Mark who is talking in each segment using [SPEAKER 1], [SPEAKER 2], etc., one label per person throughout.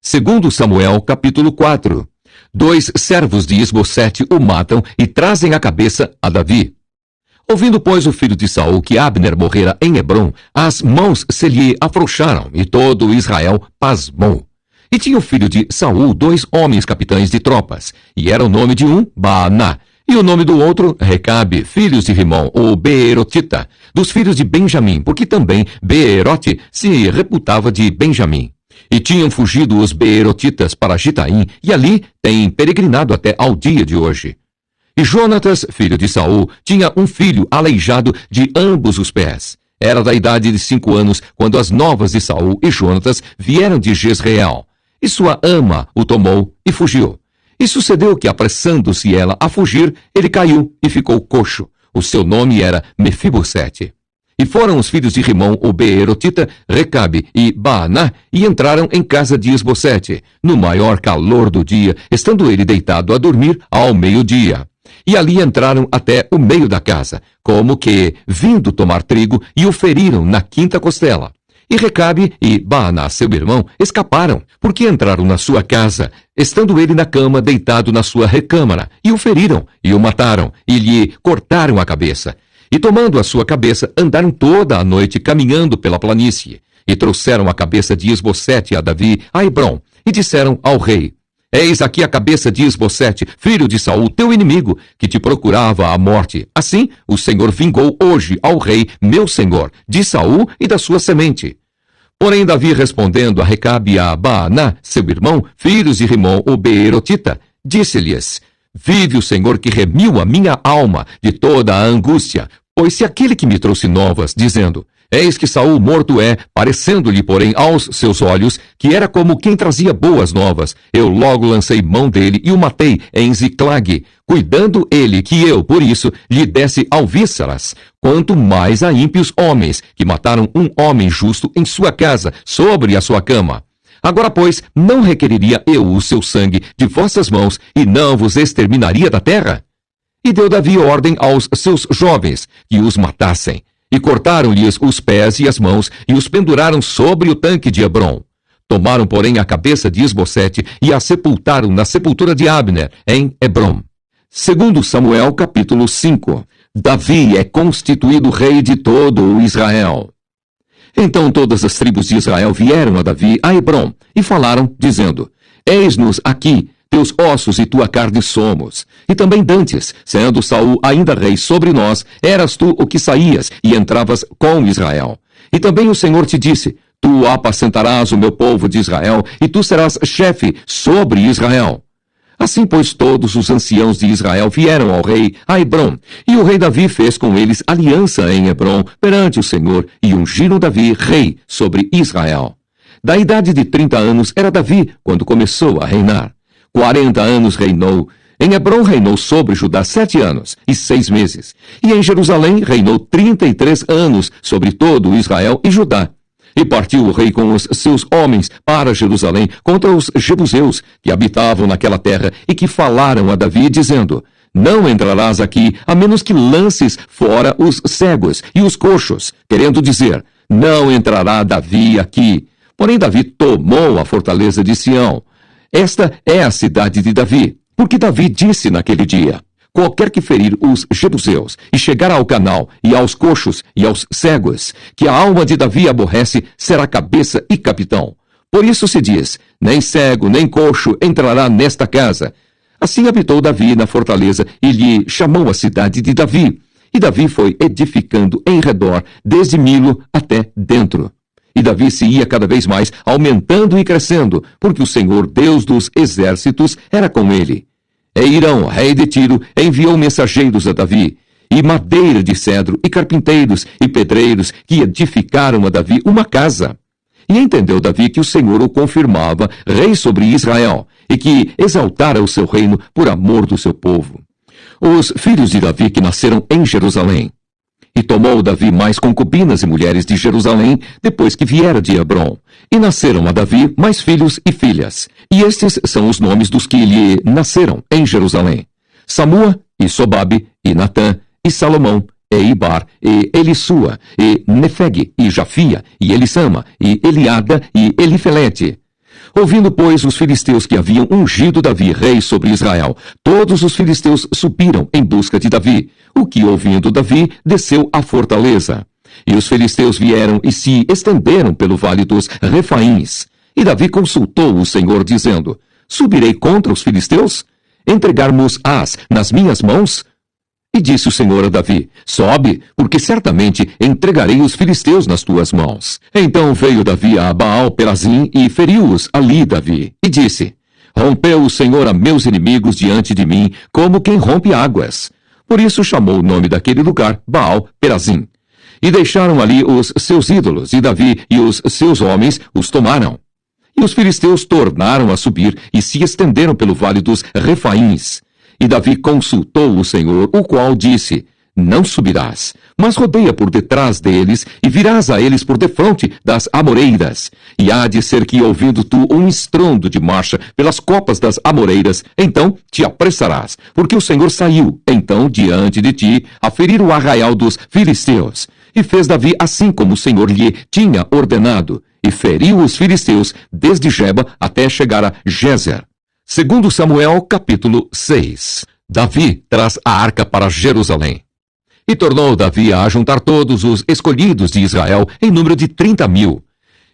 [SPEAKER 1] Segundo Samuel, capítulo 4. 2 servos de Isbosete o matam e trazem a cabeça a Davi. Ouvindo, pois, o filho de Saul que Abner morrera em Hebrom, as mãos se lhe afrouxaram, e todo Israel pasmou. E tinha o filho de Saul 2 homens capitães de tropas, e era o nome de um Baaná, e o nome do outro Recabe, filhos de Rimom, o Beerotita, dos filhos de Benjamim, porque também Beerote se reputava de Benjamim. E tinham fugido os Beerotitas para Gitaim, e ali têm peregrinado até ao dia de hoje. E Jonatas, filho de Saul, tinha um filho aleijado de ambos os pés. Era da idade de 5 anos, quando as novas de Saul e Jonatas vieram de Jezreel. E sua ama o tomou e fugiu. E sucedeu que, apressando-se ela a fugir, ele caiu e ficou coxo. O seu nome era Mefibosete. E foram os filhos de Rimom, o Beerotita, Recabe e Baaná, e entraram em casa de Isbosete, no maior calor do dia, estando ele deitado a dormir ao meio-dia. E ali entraram até o meio da casa, como que, vindo tomar trigo, e o feriram na quinta costela. E Recabe e Baaná, seu irmão, escaparam, porque entraram na sua casa, estando ele na cama, deitado na sua recâmara, e o feriram, e o mataram, e lhe cortaram a cabeça. E tomando a sua cabeça, andaram toda a noite caminhando pela planície. E trouxeram a cabeça de Isbosete a Davi, a Hebrom, e disseram ao rei: Eis aqui a cabeça de Isbosete, filho de Saul, teu inimigo, que te procurava a morte. Assim, o Senhor vingou hoje ao rei, meu senhor, de Saul e da sua semente. Porém, Davi, respondendo a Recabe e a Baaná, seu irmão, filhos de Rimom, o Beerotita, disse-lhes: Vive o Senhor que remiu a minha alma de toda a angústia, pois se aquele que me trouxe novas, dizendo: Eis que Saul morto é, parecendo-lhe, porém, aos seus olhos, que era como quem trazia boas novas, eu logo lancei mão dele e o matei em Ziclague, cuidando ele que eu, por isso, lhe desse alvíceras, quanto mais a ímpios homens, que mataram um homem justo em sua casa, sobre a sua cama. Agora, pois, não requeriria eu o seu sangue de vossas mãos, e não vos exterminaria da terra? E deu Davi ordem aos seus jovens, que os matassem. E cortaram-lhes os pés e as mãos, e os penduraram sobre o tanque de Hebrom. Tomaram, porém, a cabeça de Isbosete, e a sepultaram na sepultura de Abner, em Hebrom. Segundo Samuel, capítulo 5. Davi é constituído rei de todo o Israel. Então todas as tribos de Israel vieram a Davi a Hebrom, e falaram, dizendo: Eis-nos aqui, teus ossos e tua carne somos. E também dantes, sendo Saul ainda rei sobre nós, eras tu o que saías e entravas com Israel. E também o Senhor te disse: Tu apacentarás o meu povo de Israel, e tu serás chefe sobre Israel. Assim, pois, todos os anciãos de Israel vieram ao rei a Hebrom, e o rei Davi fez com eles aliança em Hebrom perante o Senhor, e ungiram Davi rei sobre Israel. Da idade de 30 anos era Davi quando começou a reinar. 40 anos reinou. Em Hebrom reinou sobre Judá 7 anos e 6 meses. E em Jerusalém reinou 33 anos sobre todo Israel e Judá. E partiu o rei com os seus homens para Jerusalém contra os jebuseus que habitavam naquela terra e que falaram a Davi, dizendo: Não entrarás aqui, a menos que lances fora os cegos e os coxos, querendo dizer: Não entrará Davi aqui. Porém Davi tomou a fortaleza de Sião. Esta é a cidade de Davi, porque Davi disse naquele dia: Qualquer que ferir os jebuseus, e chegar ao canal, e aos coxos, e aos cegos, que a alma de Davi aborrece, será cabeça e capitão. Por isso se diz: Nem cego, nem coxo entrará nesta casa. Assim habitou Davi na fortaleza, e lhe chamou a cidade de Davi. E Davi foi edificando em redor, desde Milo até dentro. E Davi se ia cada vez mais, aumentando e crescendo, porque o Senhor, Deus dos exércitos, era com ele. E Irão, rei de Tiro, enviou mensageiros a Davi, e madeira de cedro, e carpinteiros, e pedreiros, que edificaram a Davi uma casa. E entendeu Davi que o Senhor o confirmava rei sobre Israel, e que exaltara o seu reino por amor do seu povo. Os filhos de Davi que nasceram em Jerusalém. E tomou Davi mais concubinas e mulheres de Jerusalém, depois que viera de Hebrom. E nasceram a Davi mais filhos e filhas. E estes são os nomes dos que lhe nasceram em Jerusalém: Samua, e Sobabe, e Natã, e Salomão, e Ibar, e Elisua, e Nefeg, e Jafia, e Elisama, e Eliada, e Elifelete. Ouvindo, pois, os filisteus que haviam ungido Davi rei sobre Israel, todos os filisteus subiram em busca de Davi, o que, ouvindo Davi, desceu à fortaleza. E os filisteus vieram e se estenderam pelo vale dos Refaíns. E Davi consultou o Senhor, dizendo: Subirei contra os filisteus? Entregar-mos-ás nas minhas mãos? E disse o Senhor a Davi: Sobe, porque certamente entregarei os filisteus nas tuas mãos. Então veio Davi a Baal-Perazim e feriu-os ali Davi. E disse: Rompeu o Senhor a meus inimigos diante de mim, como quem rompe águas. Por isso chamou o nome daquele lugar Baal-Perazim. E deixaram ali os seus ídolos, e Davi e os seus homens os tomaram. E os filisteus tornaram a subir e se estenderam pelo vale dos Refaíns. E Davi consultou o Senhor, o qual disse: Não subirás, mas rodeia por detrás deles, e virás a eles por defronte das amoreiras. E há de ser que, ouvindo tu um estrondo de marcha pelas copas das amoreiras, então te apressarás, porque o Senhor saiu, então, diante de ti, a ferir o arraial dos filisteus. E fez Davi assim como o Senhor lhe tinha ordenado, e feriu os filisteus desde Geba até chegar a Gézer. Segundo Samuel, capítulo 6. Davi traz a arca para Jerusalém. E tornou Davi a juntar todos os escolhidos de Israel em número de 30.000.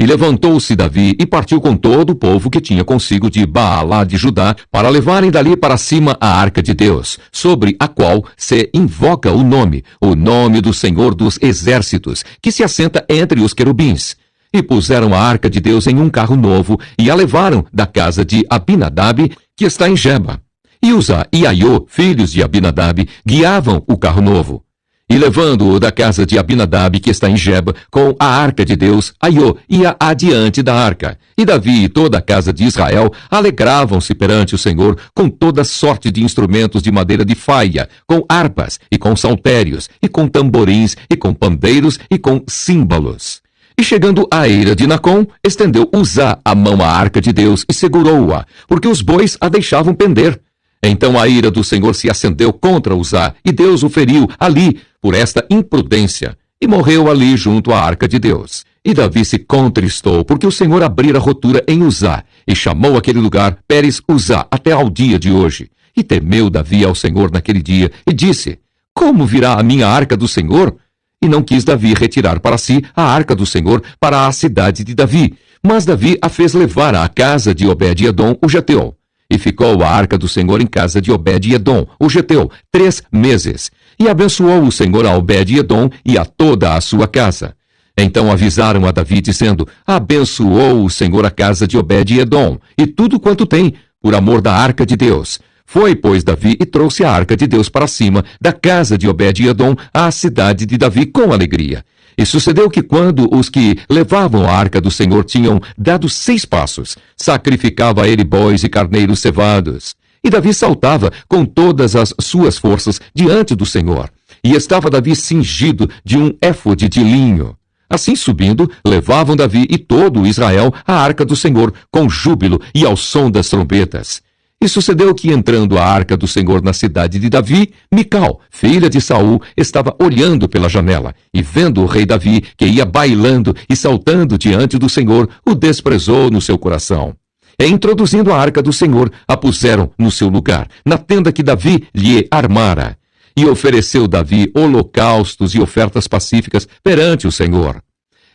[SPEAKER 1] E levantou-se Davi e partiu com todo o povo que tinha consigo de Baalá de Judá, para levarem dali para cima a arca de Deus, sobre a qual se invoca o nome do Senhor dos Exércitos, que se assenta entre os querubins. E puseram a arca de Deus em um carro novo, e a levaram da casa de Abinadab, que está em Geba. E Uzá e Aiô, filhos de Abinadab, guiavam o carro novo. E levando-o da casa de Abinadab, que está em Geba, com a arca de Deus, Aiô ia adiante da arca. E Davi e toda a casa de Israel alegravam-se perante o Senhor com toda sorte de instrumentos de madeira de faia, com harpas, e com saltérios, e com tamborins, e com pandeiros, e com símbolos. E chegando à eira de Nacon, estendeu Uzá a mão à arca de Deus e segurou-a, porque os bois a deixavam pender. Então a ira do Senhor se acendeu contra Uzá, e Deus o feriu ali por esta imprudência, e morreu ali junto à arca de Deus. E Davi se contristou, porque o Senhor abrira rotura em Uzá, e chamou aquele lugar Pérez Uzá até ao dia de hoje. E temeu Davi ao Senhor naquele dia, e disse: Como virá a minha arca do Senhor? E não quis Davi retirar para si a arca do Senhor para a cidade de Davi, mas Davi a fez levar à casa de Obed-edom, o Geteu. E ficou a arca do Senhor em casa de Obed-edom, o Geteu, 3 meses. E abençoou o Senhor a Obed-edom e a toda a sua casa. Então avisaram a Davi, dizendo: Abençoou o Senhor a casa de Obed-edom, e tudo quanto tem, por amor da arca de Deus. Foi, pois, Davi e trouxe a arca de Deus para cima da casa de Obed-edom à cidade de Davi com alegria. E sucedeu que quando os que levavam a arca do Senhor tinham dado 6 passos, sacrificava a ele bois e carneiros cevados. E Davi saltava com todas as suas forças diante do Senhor. E estava Davi cingido de um éfode de linho. Assim subindo, levavam Davi e todo Israel a arca do Senhor, com júbilo e ao som das trombetas. E sucedeu que, entrando a arca do Senhor na cidade de Davi, Mical, filha de Saul, estava olhando pela janela, e vendo o rei Davi, que ia bailando e saltando diante do Senhor, o desprezou no seu coração. E introduzindo a arca do Senhor, a puseram no seu lugar, na tenda que Davi lhe armara. E ofereceu Davi holocaustos e ofertas pacíficas perante o Senhor.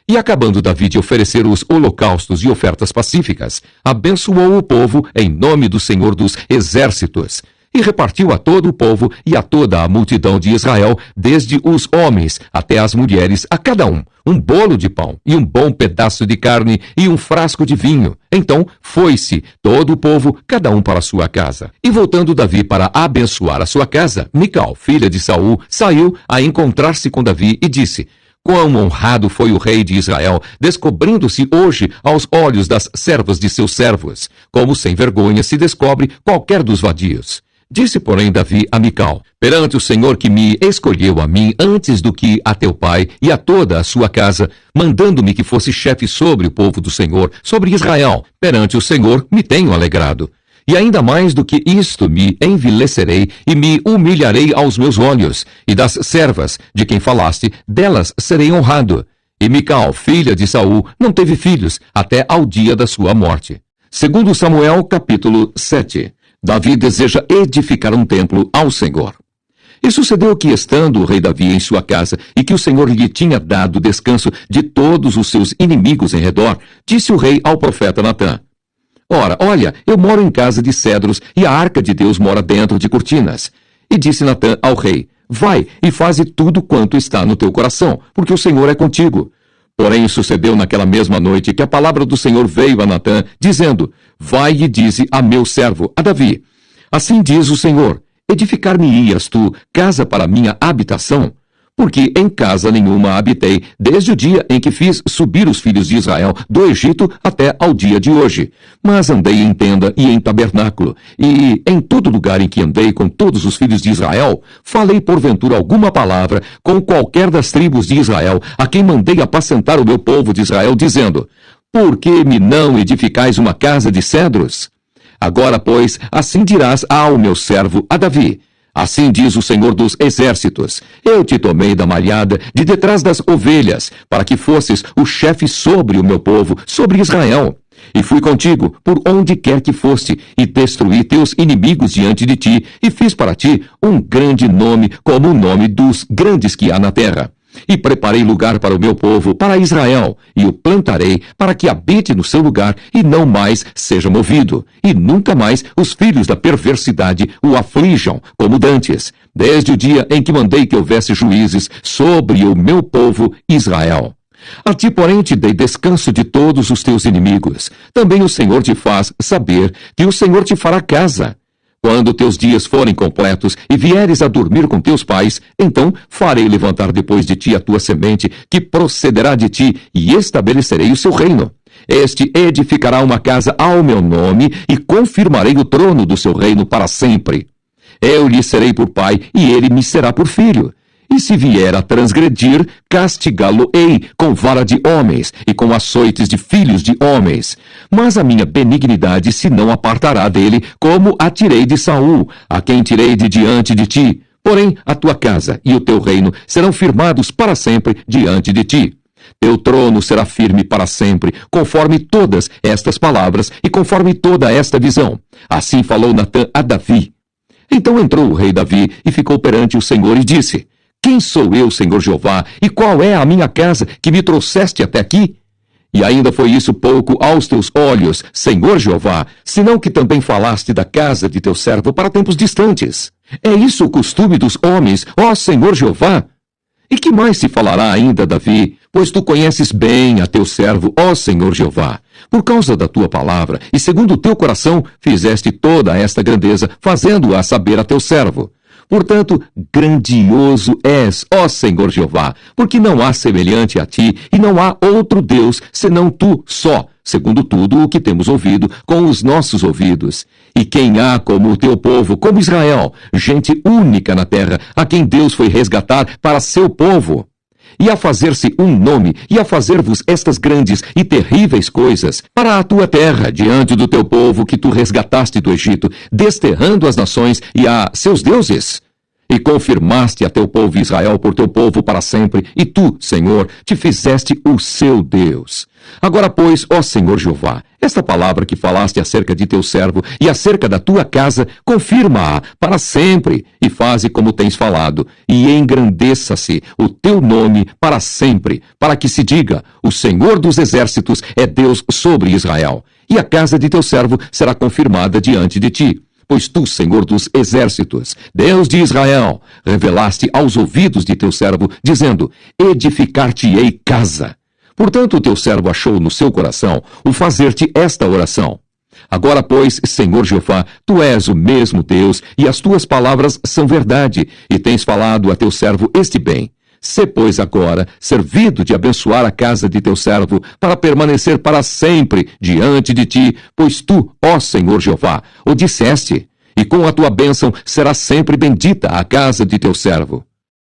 [SPEAKER 1] E acabando Davi de oferecer os holocaustos e ofertas pacíficas, abençoou o povo em nome do Senhor dos Exércitos, e repartiu a todo o povo e a toda a multidão de Israel, desde os homens até as mulheres, a cada um bolo de pão, e um bom pedaço de carne, e um frasco de vinho. Então foi-se todo o povo, cada um para a sua casa. E voltando Davi para abençoar a sua casa, Mical, filha de Saul, saiu a encontrar-se com Davi e disse: Quão honrado foi o rei de Israel, descobrindo-se hoje aos olhos das servas de seus servos, como sem vergonha se descobre qualquer dos vadios. Disse, porém, Davi a Mical: Perante o Senhor que me escolheu a mim antes do que a teu pai e a toda a sua casa, mandando-me que fosse chefe sobre o povo do Senhor, sobre Israel, perante o Senhor me tenho alegrado. E ainda mais do que isto me envilecerei e me humilharei aos meus olhos, e das servas de quem falaste, delas serei honrado. E Mical, filha de Saul, não teve filhos até ao dia da sua morte. Segundo Samuel, capítulo 7. Davi deseja edificar um templo ao Senhor. E sucedeu que, estando o rei Davi em sua casa, e que o Senhor lhe tinha dado descanso de todos os seus inimigos em redor, disse o rei ao profeta Natã: Ora, olha, eu moro em casa de cedros, e a arca de Deus mora dentro de cortinas. E disse Natã ao rei: Vai e faze tudo quanto está no teu coração, porque o Senhor é contigo. Porém, sucedeu naquela mesma noite que a palavra do Senhor veio a Natã, dizendo: Vai e dize a meu servo, a Davi: Assim diz o Senhor: Edificar-me-ias tu casa para minha habitação? Porque em casa nenhuma habitei, desde o dia em que fiz subir os filhos de Israel do Egito até ao dia de hoje. Mas andei em tenda e em tabernáculo, e em todo lugar em que andei com todos os filhos de Israel, falei porventura alguma palavra com qualquer das tribos de Israel, a quem mandei apacentar o meu povo de Israel, dizendo: Por que me não edificais uma casa de cedros? Agora, pois, assim dirás ao meu servo, a Davi: Assim diz o Senhor dos Exércitos: Eu te tomei da malhada de detrás das ovelhas, para que fosses o chefe sobre o meu povo, sobre Israel. E fui contigo por onde quer que foste, e destruí teus inimigos diante de ti, e fiz para ti um grande nome, como o nome dos grandes que há na terra. E preparei lugar para o meu povo, para Israel, e o plantarei para que habite no seu lugar e não mais seja movido. E nunca mais os filhos da perversidade o aflijam, como dantes, desde o dia em que mandei que houvesse juízes sobre o meu povo Israel. A ti, porém, te dei descanso de todos os teus inimigos. Também o Senhor te faz saber que o Senhor te fará casa. Quando teus dias forem completos e vieres a dormir com teus pais, então farei levantar depois de ti a tua semente, que procederá de ti, e estabelecerei o seu reino. Este edificará uma casa ao meu nome, e confirmarei o trono do seu reino para sempre. Eu lhe serei por pai, e ele me será por filho. E se vier a transgredir, castigá-lo-ei com vara de homens e com açoites de filhos de homens. Mas a minha benignidade se não apartará dele, como a tirei de Saul, a quem tirei de diante de ti. Porém, a tua casa e o teu reino serão firmados para sempre diante de ti. Teu trono será firme para sempre, conforme todas estas palavras e conforme toda esta visão. Assim falou Natã a Davi. Então entrou o rei Davi e ficou perante o Senhor e disse: Quem sou eu, Senhor Jeová, e qual é a minha casa que me trouxeste até aqui? E ainda foi isso pouco aos teus olhos, Senhor Jeová, senão que também falaste da casa de teu servo para tempos distantes. É isso o costume dos homens, ó Senhor Jeová? E que mais se falará ainda, Davi? Pois tu conheces bem a teu servo, ó Senhor Jeová. Por causa da tua palavra, e segundo o teu coração, fizeste toda esta grandeza, fazendo-a saber a teu servo. Portanto, grandioso és, ó Senhor Jeová, porque não há semelhante a ti, e não há outro Deus, senão tu só, segundo tudo o que temos ouvido com os nossos ouvidos. E quem há como o teu povo, como Israel, gente única na terra, a quem Deus foi resgatar para seu povo? E a fazer-se um nome, e a fazer-vos estas grandes e terríveis coisas, para a tua terra, diante do teu povo que tu resgataste do Egito, desterrando as nações e a seus deuses? E confirmaste a teu povo Israel por teu povo para sempre, e tu, Senhor, te fizeste o seu Deus. Agora, pois, ó Senhor Jeová, esta palavra que falaste acerca de teu servo e acerca da tua casa, confirma-a para sempre, e faze como tens falado, e engrandeça-se o teu nome para sempre, para que se diga: o Senhor dos Exércitos é Deus sobre Israel, e a casa de teu servo será confirmada diante de ti. Pois tu, Senhor dos Exércitos, Deus de Israel, revelaste aos ouvidos de teu servo, dizendo: edificar-te-ei casa. Portanto, o teu servo achou no seu coração o fazer-te esta oração. Agora, pois, Senhor Jeová, tu és o mesmo Deus, e as tuas palavras são verdade, e tens falado a teu servo este bem. Sê, pois, agora servido de abençoar a casa de teu servo, para permanecer para sempre diante de ti, pois tu, ó Senhor Jeová, o disseste, e com a tua bênção será sempre bendita a casa de teu servo.